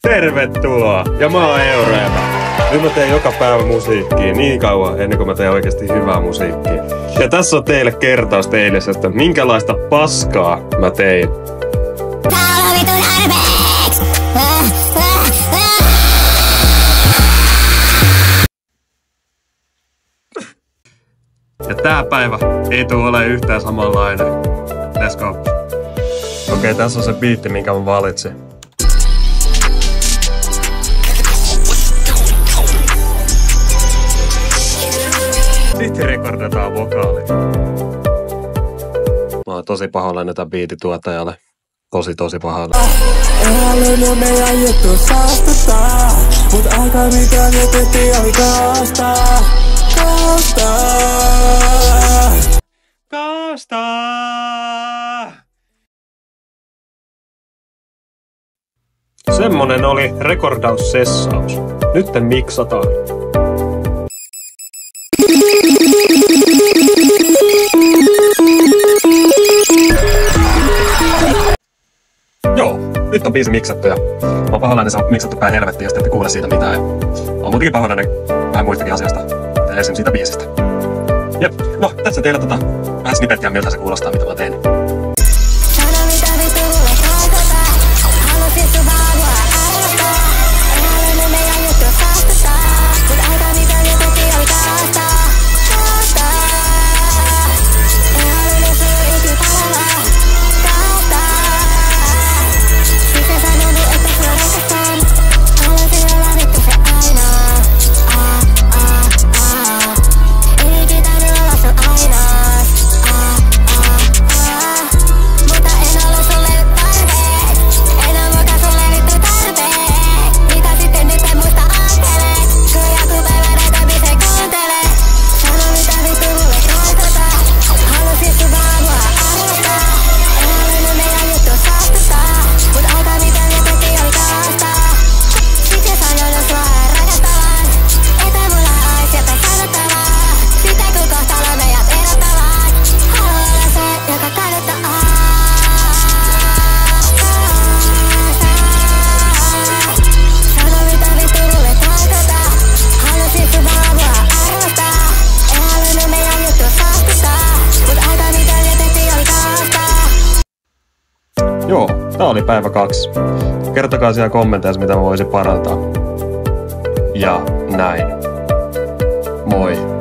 Tervetuloa! Ja mä oon Eureema. Nyt mä teen joka päivä musiikkia niin kauan ennen kuin mä teen oikeasti hyvää musiikkia. Ja tässä on teille kertaus eilisestä, minkälaista paskaa mä tein. Ja tää päivä ei tule ole yhtään samanlainen. Let's go. Okei, tässä on se biitti, minkä mä valitsin. Sitten rekordataan vokaalit. Mä oon tosi pahoillani tämän biitin tuottajalle. Tosi pahoillani. Eihän meidän juttu saastuttaa, mut aika mitä vietettiin oli kaastaa. Semmonen oli rekordaussessaus. Nytten miksataan. Joo, nyt on biisi miksattu ja mä oon pahoillani, se on miksattu päin helvettiin, jos te ette kuule siitä mitään. Oon muutenkin pahoillani vähän muistakin asioista, esimerkiksi siitä biisistä. Jep, no tässä teillä vähän snippettiä, miltä se kuulostaa, mitä mä teen. Joo, tää oli päivä 2. Kertokaa siellä kommenteissa, mitä mä voisin parantaa. Ja näin. Moi.